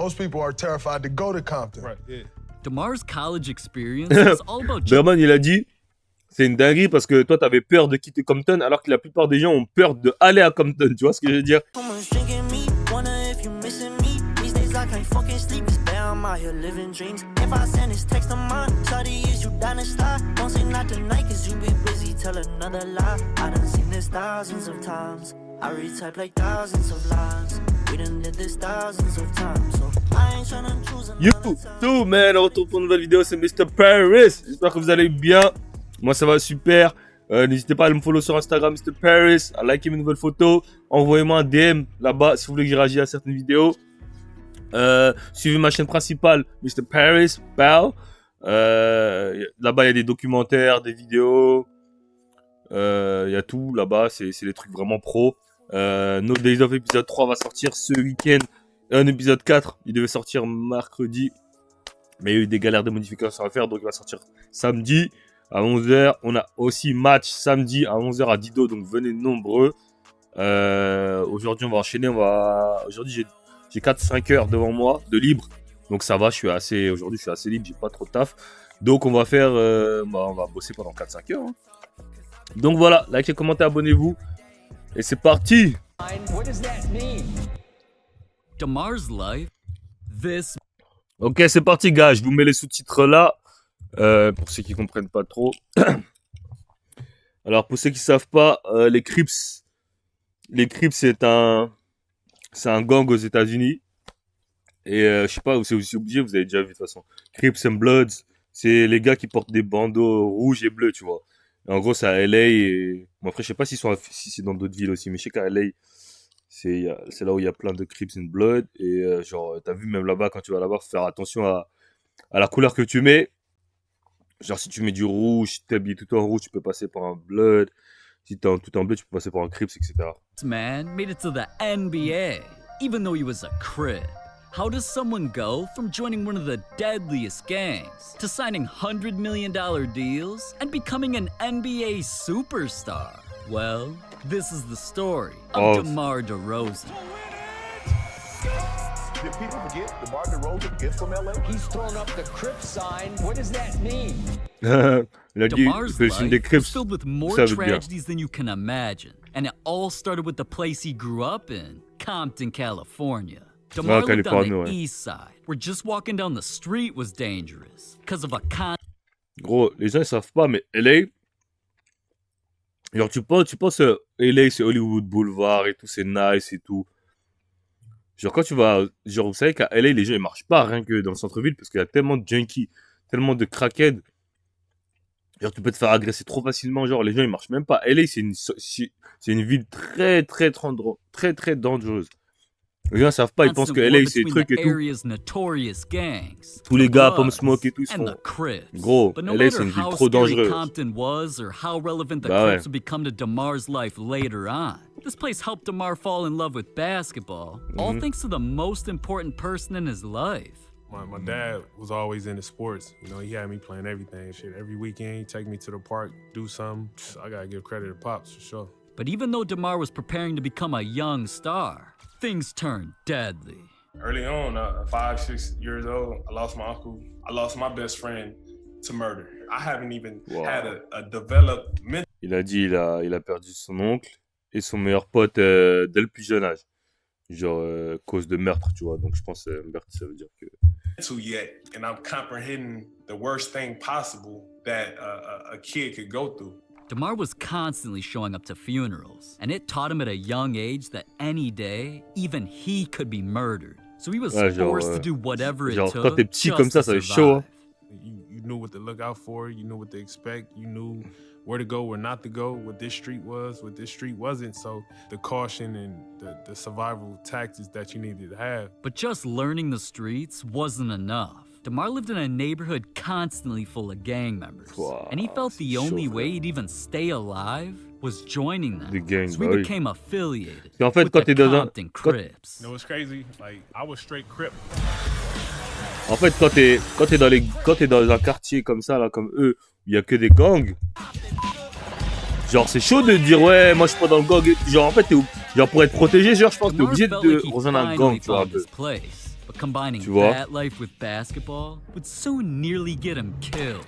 Most people are terrified to go to Compton. Right, yeah. Damar's college experience is all about Berman, il a dit, c'est une dinguerie parce que toi, t'avais peur de quitter Compton alors que la plupart des gens ont peur d'aller à Compton. Tu vois ce que je veux dire? You too, man. On retrouve pour une nouvelle vidéo. C'est Misterpvris. J'espère que vous allez bien. Moi, ça va super. N'hésitez pas à me follow sur Instagram, Misterpvris, à liker mes nouvelles photos. Envoyez-moi un DM là-bas si vous voulez que j'y réagisse à certaines vidéos. Suivez ma chaîne principale, Misterpvris. Là-bas, il y a des documentaires, des vidéos. Il y a tout là-bas. C'est des trucs vraiment pro. No Days of épisode 3 va sortir ce week-end. Un épisode 4, il devait sortir mercredi. Mais il y a eu des galères de modifications à faire. Donc il va sortir samedi à 11h. On a aussi match samedi à 11h à Dido. Donc venez nombreux. Aujourd'hui on va enchaîner. Aujourd'hui j'ai 4-5 heures devant moi de libre. Donc ça va, aujourd'hui je suis assez libre. J'ai pas trop de taf. Donc on va faire... on va bosser pendant 4-5 heures. Hein. Donc voilà, likez, commentez, abonnez-vous. Et c'est parti. Damar's life. This. Ok, c'est parti, gars. Je vous mets les sous-titres là. Pour ceux qui comprennent pas trop. Alors, pour ceux qui savent pas, les Crips. Les Crips, c'est un gang aux États-Unis. Et je sais pas, c'est aussi obligé, vous avez déjà vu de toute façon. Crips and Bloods, c'est les gars qui portent des bandeaux rouges et bleus, tu vois. Et en gros, c'est à LA. Et... Bon, après, je sais pas si c'est dans d'autres villes aussi, mais je sais qu'à LA. C'est là où il y a plein de Crips and Blood. Et genre, t'as vu même là-bas, quand tu vas là-bas, faut faire attention à la couleur que tu mets. Genre, si tu mets du rouge, si t'es habillé tout en rouge, tu peux passer par un Blood. Si t'es tout en bleu, tu peux passer par un Crips, etc. This man made it to the NBA, even though he was a Crip. How does someone go from joining one of the deadliest gangs to signing $100 million deals and becoming an NBA superstar? Well, this is the story of DeMar DeRozan. Did people forget DeMar DeRozan is from LA? He's thrown up the Crip sign. What does that mean? DeMar's life is filled with more tragedies than you can imagine, and it all started with the place he grew up in, Compton, California. DeMar lived on the east side, where just walking down the street was dangerous because of a Gros, les gens ils savent pas, mais LA, genre tu penses LA c'est Hollywood Boulevard et tout, c'est nice et tout. Genre quand tu vas, genre vous savez qu'à LA les gens ils marchent pas rien que dans le centre-ville parce qu'il y a tellement de junkies, tellement de crackheads. Genre tu peux te faire agresser trop facilement, genre les gens ils marchent même pas. LA c'est une ville très dangereuse. Les gens savent pas, ils pensent que LA c'est des trucs et tout. Tous les gars Pump Smoke et tout, ils se font. Gros, LA c'est une ville trop dangereuse. Bah ouais. This place helped DeMar fall in love with basketball, all thanks to the most important person in his life. My dad was always into sports. You know, he had me playing everything. Shit, every weekend he'd take me to the park, do something. I gotta give credit to Pops for sure. But even though DeMar was preparing to become a young star, things turned deadly. Early on, 5-6 years old, I lost my uncle. I lost my best friend to murder. I haven't even had a developed mental. Il a dit il a perdu son oncle et son meilleur pote dès le plus jeune âge. Genre cause de meurtre, tu vois. Donc je pense meurtre ça veut dire que yet, and I'm comprehending the worst thing possible that a kid could go through. DeMar was constantly showing up to funerals, and it taught him at a young age that any day, even he could be murdered. So he was forced to do whatever it took quand t'es petit comme ça, ça va être chaud. Hein. You knew what to look out for, you knew what to expect, you knew where to go, where not to go, what this street was, what this street wasn't. So the caution and the survival tactics that you needed to have. But just learning the streets wasn't enough. DeMar lived in a neighborhood constantly full of gang members, and he felt the only way he'd even stay alive was joining them. The gang, so he became affiliated en fait, with the Compton Crips. You know what's crazy? Like, I was straight Crip. En fait, quand t'es dans un quartier comme ça, là, comme eux, où il y a que des gangs, genre c'est chaud de dire ouais, moi je suis pas dans le gang. Genre en fait, genre pour être protégé, genre je pense que t'es obligé de rejoindre un gang, tu vois un peu. But combining Tu vois? that life with basketball would soon nearly get him killed.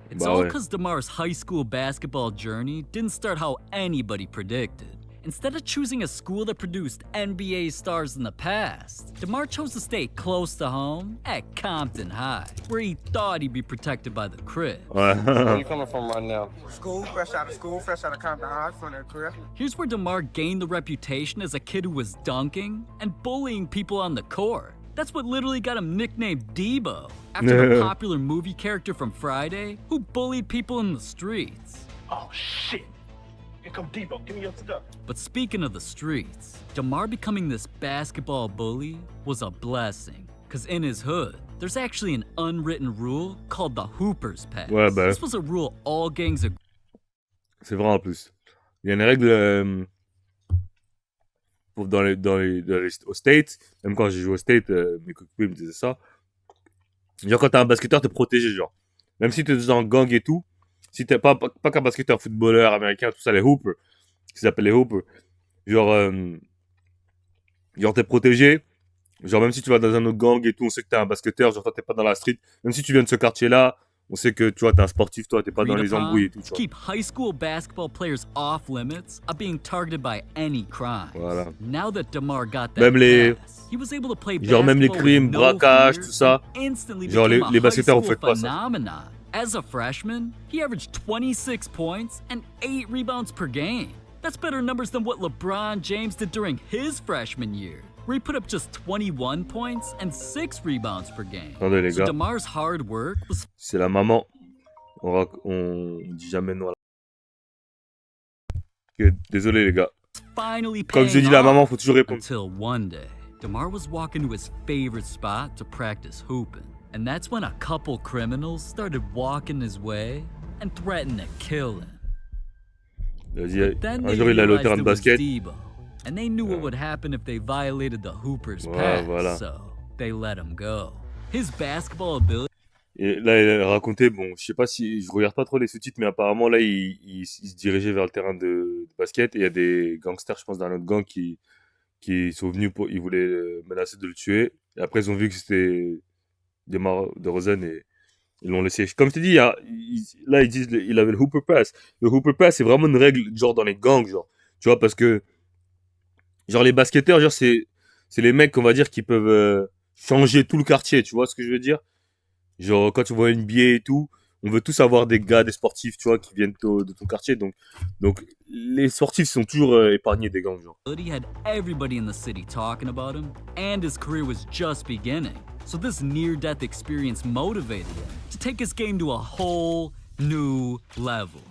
It's Bah all ouais. because DeMar's high school basketball journey didn't start how anybody predicted. Instead of choosing a school that produced NBA stars in the past, DeMar chose to stay close to home at Compton High, where he thought he'd be protected by the crib. Ouais. Where you coming from right now? School, fresh out of Compton High, from that crib. Here's where DeMar gained the reputation as a kid who was dunking and bullying people on the court. That's what literally got him nicknamed Debo, after the popular movie character from Friday who bullied people in the streets. Oh shit! Here come Debo. Give me your stuff. But speaking of the streets, DeMar becoming this basketball bully was a blessing. Cause in his hood, there's actually an unwritten rule called the Hooper's Pass. Ouais, bah. This was a rule all gangs agreed. C'est vrai en plus. Il y a une règle aux States, même quand j'ai joué aux States, mes coéquipiers me disaient ça. Genre quand t'es un basketteur, t'es protégé, genre. Même si t'es dans un gang et tout, si t'es pas qu'un basketteur, footballeur, américain, tout ça, les hoopers, qu'ils appellent les hoopers, genre t'es protégé. Genre même si tu vas dans un autre gang et tout, on sait que t'es un basketteur, genre toi t'es pas dans la street. Même si tu viens de ce quartier-là, on sait que tu vois t'es un sportif, toi t'es pas dans les embrouilles et tout. Tu to vois. keep high school basketball players off limits of being targeted by any crime. Voilà. Now that DeMar got that Même les- pass, he was able to play genre même les basketball crimes, with no braquages, fear tout ça. and instantly Genre became a les basketteurs, high vous faites school pas ça. phenomenon. As a freshman, he averaged 26 points and 8 rebounds per game. That's better numbers than what LeBron James did during his freshman year, where he put up just 21 points and 6 rebounds per game. Attendez les So gars, DeMar's hard work was c'est la maman. On dit jamais non à la... Ok, désolé les gars. finally Comme je paying dis la off. maman, faut toujours répondre. Until one day, DeMar was walking to his favorite spot to practice hooping. And that's when a couple criminals started walking his way and threatened to kill him. Vas-y, Then un they jour il allait au realized terrain de it was basket. Debo, and they knew what would happen if they violated the Hooper's Ouais, pass, voilà. so they let him go. His basketball ability Et là, il a raconté, bon, je sais pas si, je regarde pas trop les sous-titres, mais apparemment, là, il se dirigeait vers le terrain de basket, et il y a des gangsters, je pense, d'un autre gang qui sont venus ils voulaient menacer de le tuer, et après, ils ont vu que c'était des marques de Rosen, et ils l'ont laissé. Comme je t'ai dit, là, ils disent, il avait le Hooper Pass. Le Hooper Pass, c'est vraiment une règle, genre, dans les gangs, genre, tu vois, parce que, genre, les basketteurs, genre, c'est les mecs, on va dire, qui peuvent changer tout le quartier, tu vois ce que je veux dire? Genre, quand tu vois une NBA et tout, on veut tous avoir des gars, des sportifs, tu vois, qui viennent de ton quartier. Donc, les sportifs sont toujours épargnés des gangs, genre. had everybody in the city talking about him, and his career was just beginning. So this near-death experience motivated him to take his game to a whole new level.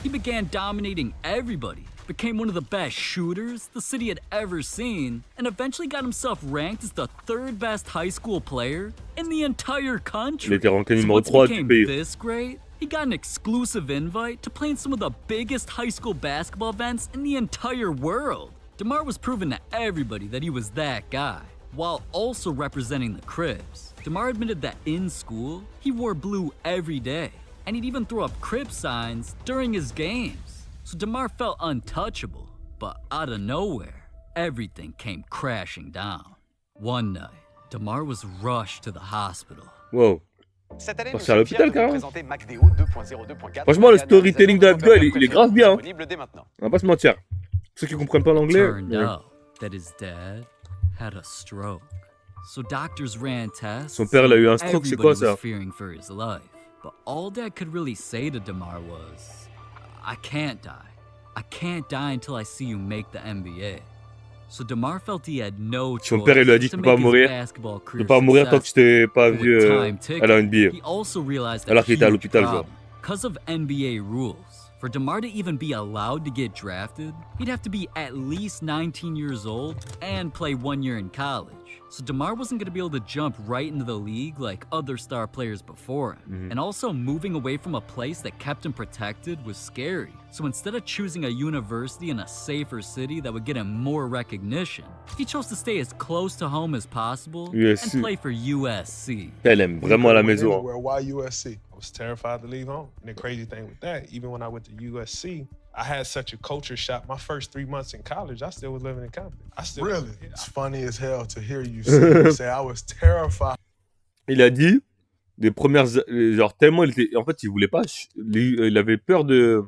He began dominating everybody, became one of the best shooters the city had ever seen, and eventually got himself ranked as the third best high school player in the entire country. Il était ranké So numéro once 3 he du became pays. this great, he got an exclusive invite to play in some of the biggest high school basketball events in the entire world. DeMar was proving to everybody that he was that guy, while also representing the Crips. DeMar admitted that in school, he wore blue every day, and he'd even throw up Crip signs during his games. So DeMar felt untouchable, but out of nowhere, everything came crashing down. One night, DeMar was rushed to the hospital. Wow. Cette année, Parti à l'hôpital, carrément. Franchement, Franchement, le storytelling de Abdou, il est grave bien. Hein. Dès maintenant. On va pas se mentir. Pour ceux qui comprennent pas l'anglais. Turned out that his dad had a stroke. So doctors ran tests. Son père, il a eu un stroke, c'est quoi Everybody ça? was fearing for his life. But all Dad could really say to DeMar was, I can't die. I can't die until I see you make the NBA. So DeMar felt he had no choice Son père, il lui a dit, to tu peux pas make his mourir. basketball Tu peux career pas mourir tant que tu t'es pas successful. vu With time ticking, à la NBA. he also realized that Alors qu'il était à huge l'hôpital, genre. problem. Because of NBA rules, for DeMar to even be allowed to get drafted, he'd have to be at least 19 years old and play 1 year in college. So DeMar wasn't going to be able to jump right into the league like other star players before him. And also moving away from a place that kept him protected was scary. So instead of choosing a university in a safer city that would get him more recognition, he chose to stay as close to home as possible USC. and play for USC. Elle aime vraiment la maison. Hein. Why USC? I was terrified to leave home. And the crazy thing with that, even when I went to USC, I had such a culture shock. My first 3 months in college, I still was living in Compton. Really? It's funny as hell to hear you say I was terrified. Il a dit, les premières, genre tellement il était, en fait il voulait pas, il avait peur de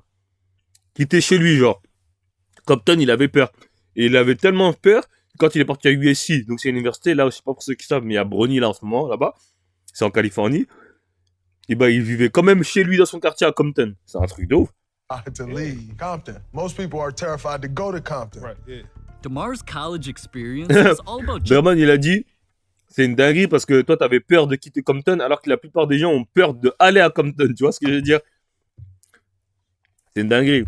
quitter chez lui, genre. Compton, il avait peur. Et il avait tellement peur, quand il est parti à USC, donc c'est une université, là, je sais pas pour ceux qui savent, mais il y a Bronny là en ce moment, là-bas, c'est en Californie. Et bah il vivait quand même chez lui dans son quartier à Compton. C'est un truc de ouf. To leave Compton. Most people are terrified to go to Compton. Right, yeah. DeMar's college experience is all about Berman, il a dit, c'est une dinguerie parce que toi, t'avais peur de quitter Compton, alors que la plupart des gens ont peur d'aller à Compton. Tu vois ce que je veux dire? C'est une dinguerie.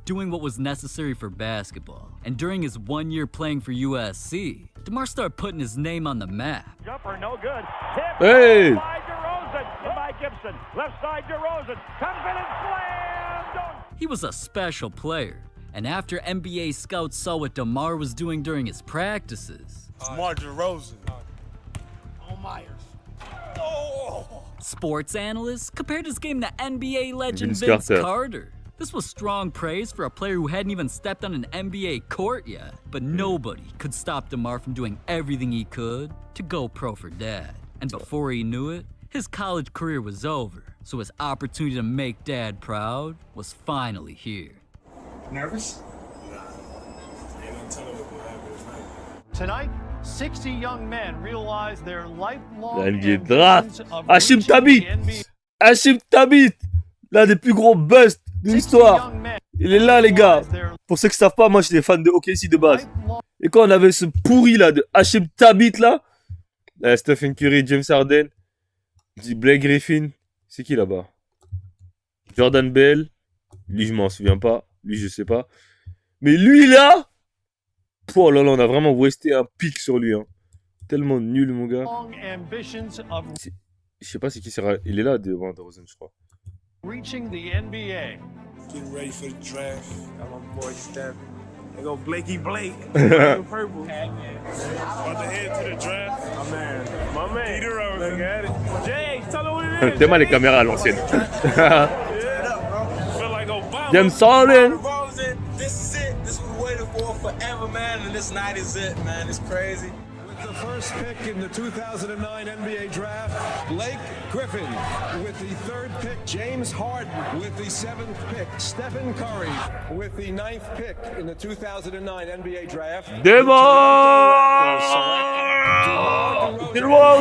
doing what was necessary for basketball. And during his 1 year playing for USC, DeMar started putting his name on the map. Jumper, no good. Hit Hey! by DeRozan. By Gibson. Left side, DeRozan. Comes in and slam dunk. He was a special player. And after NBA scouts saw what DeMar was doing during his practices, DeMar DeRozan. Oh, Myers. Oh! sports analysts compared his game to NBA legend Vince Vince Carter. Carter. This was strong praise for a player who hadn't even stepped on an NBA court yet. But nobody could stop DeMar from doing everything he could to go pro for Dad. And before he knew it, his college career was over. So his opportunity to make Dad proud was finally here. Nervous? Tonight, 60 young men realize their lifelong La NBA draft. ambitions of Hachim reaching Thabit. the NBA. Hachim Thabit, l'un des plus gros busts de 60 l'histoire. young men Il est là, les gars. realize their Pour ceux qui savent pas, moi, j'étais fan de OKC de base. lifelong Et quand on avait ce pourri là de Hachim Thabit là, Stephen Curry, James Harden, Blake Griffin, c'est qui là-bas? Jordan Bell, lui je m'en souviens pas, lui je sais pas. Mais lui là, oh là là, on a vraiment wasté un pic sur lui. Hein. Tellement nul mon gars. ambitions of Je sais pas c'est qui sera. Il est là devant DeRozan je crois. reaching the NBA. Getting ready for the draft. Got my boy Steph. They go Blakey Blake. Purple. About to head to the draft. My man. Look at it. Jay, tell her what it is. T'es mal les caméras à l'ancienne. Feel like Obama. James Harden. DeRozan, this is it. This is what we waited for forever, man. And this night is it, man. It's crazy. With the first pick in the 2009 NBA draft, Blake Griffin. With the third pick, James Harden. With the seventh pick, Stephen Curry. With the ninth pick in the 2009 NBA draft, DeMar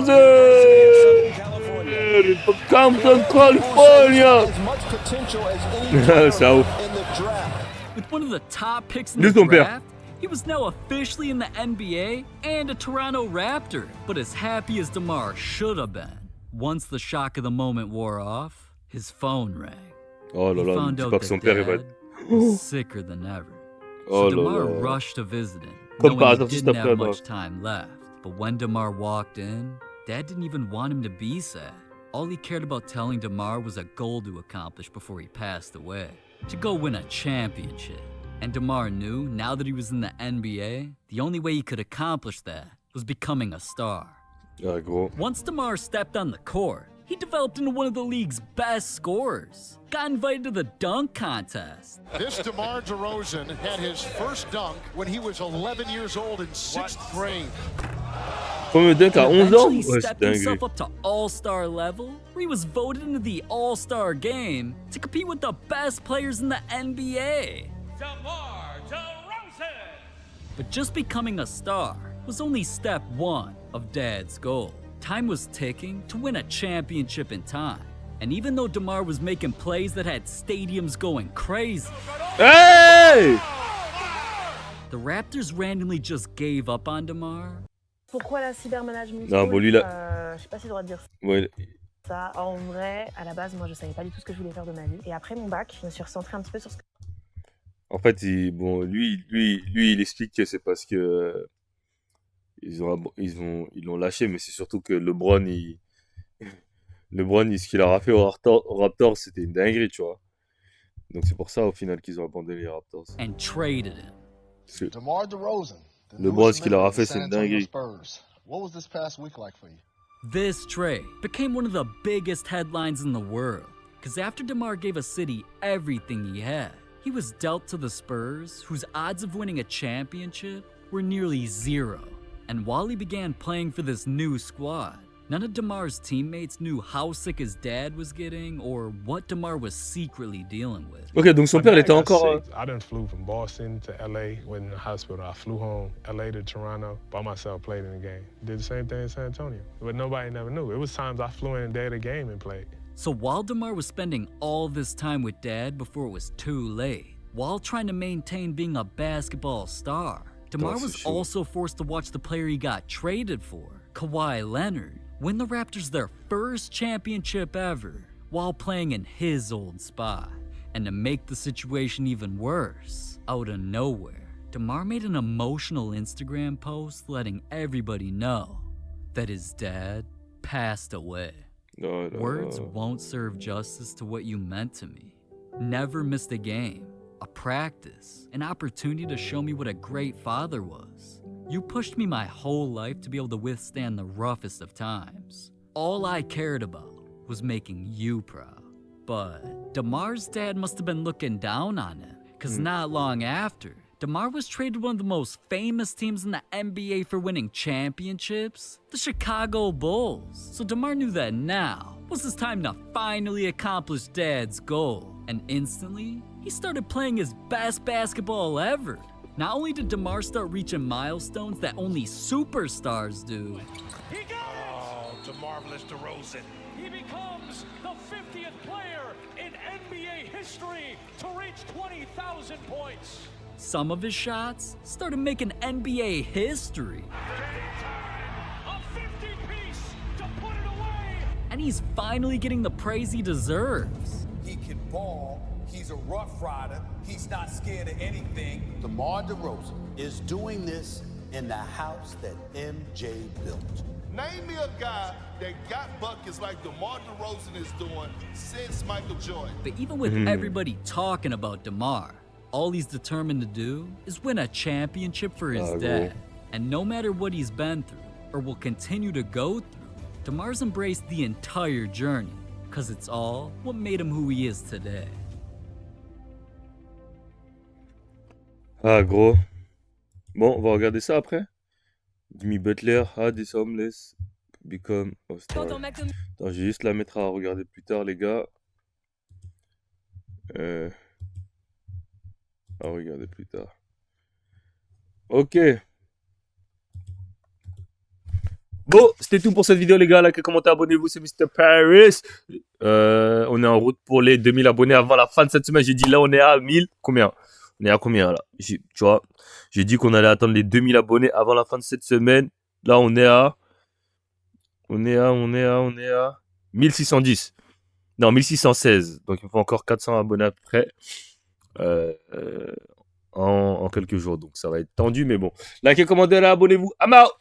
DeRozan. California. Compton, California. As much potential as C'est ouf. in the draft. With one of the top picks in Lui, the ton père. draft, he was now officially in the NBA and a Toronto Raptor. But as happy as DeMar should have been, once the shock of the moment wore off, his phone rang. Oh là He là, ne found dis out pas que that son père est Dad was sicker than ever. Oh So là DeMar là. rushed to visit him, Comme par knowing hasard, he juste didn't après have la much draft. time left. But when DeMar walked in, Dad didn't even want him to be sad. All he cared about telling DeMar was a goal to accomplish before he passed away. To go win a championship. And DeMar knew, now that he was in the NBA, the only way he could accomplish that was becoming a star. Ah gros. Once DeMar stepped on the court, he developed into one of the league's best scorers. Got invited to the dunk contest. This DeMar DeRozan had his first dunk when he was 11 years old in 6th grade. Premier dunk à 11 ans? Eventually Ouais, c'est stepped dingue. himself up to All-Star level, where he was voted into the All-Star game to compete with the best players in the NBA. DeMar DeRozan. But just becoming a star was only step one of Dad's goal. Time was ticking to win a championship in time. And even though DeMar was making plays that had stadiums going crazy, Hey! the Raptors randomly just gave up on DeMar. Pourquoi la cybermanagement? Non, bon, lui, là- Je sais pas si j'ai le droit de dire Ouais. ça. En vrai, à la base, moi, je savais pas du tout ce que je voulais faire de ma vie. Et après mon bac, je me suis recentrée un petit peu sur ce que En fait, bon, lui, il explique que c'est parce que ils l'ont lâché, mais c'est surtout que LeBron, ce qu'il leur a fait aux Raptors, c'était une dinguerie, tu vois. Donc c'est pour ça au final qu'ils ont abandonné les Raptors. And traded him. C'est- DeMar DeRozan. LeBron, ce qu'il leur a fait, c'est une dinguerie. What was this past week like for you? This trade became one of the biggest headlines in the world. Because after DeMar gave a city everything he had, he was dealt to the Spurs, whose odds of winning a championship were nearly zero. And while he began playing for this new squad, none of DeMar's teammates knew how sick his dad was getting or what DeMar was secretly dealing with. Ok, donc son père, il était encore... I done flew from Boston to LA, went in the hospital. I flew home, LA to Toronto, by myself, played in the game. Did the same thing in San Antonio, but nobody never knew. It was times I flew in day of the game and played. So while DeMar was spending all this time with dad before it was too late, while trying to maintain being a basketball star, DeMar was also forced to watch the player he got traded for, Kawhi Leonard, win the Raptors their first championship ever while playing in his old spot. And to make the situation even worse, out of nowhere, DeMar made an emotional Instagram post letting everybody know that his dad passed away. Words won't serve justice to what you meant to me. Never missed a game, a practice, an opportunity to show me what a great father was. You pushed me my whole life to be able to withstand the roughest of times. All I cared about was making you proud. But DeMar's dad must have been looking down on him, because not long after, DeMar was traded to one of the most famous teams in the NBA for winning championships, the Chicago Bulls. So DeMar knew that now was his time to finally accomplish dad's goal. And instantly, he started playing his best basketball ever. Not only did DeMar start reaching milestones that only superstars do. He got it! Oh, the marvelous DeRozan. He becomes the 50th player in NBA history to reach 20,000 points. Some of his shots started making NBA history. A 50-piece to put it away. And he's finally getting the praise he deserves. He can ball. He's a rough rider. He's not scared of anything. DeMar DeRozan is doing this in the house that MJ built. Name me a guy that got buckets like DeMar DeRozan is doing since Michael Jordan. But even with everybody talking about DeMar, all he's determined to do is win a championship for his dad. And no matter what he's been through, or will continue to go through, DeMar's embraced the entire journey, because it's all what made him who he is today. Ah, gros. Bon, on va regarder ça après. Jimmy Butler had this homeless become a star. Attends, je vais juste la mettre à regarder plus tard, les gars. À regarder plus tard. Ok. Bon, c'était tout pour cette vidéo, les gars. Likez, commentez, abonnez-vous, c'est Misterpvris. On est en route pour les 2000 abonnés avant la fin de cette semaine. J'ai dit là, on est à 1000. Combien? On est à combien là? Tu vois, j'ai dit qu'on allait attendre les 2000 abonnés avant la fin de cette semaine. Là, on est à 1610. Non, 1616. Donc, il me faut encore 400 abonnés après. En quelques jours. Donc, ça va être tendu, mais bon. Likez, commentez, abonnez-vous. I'm out!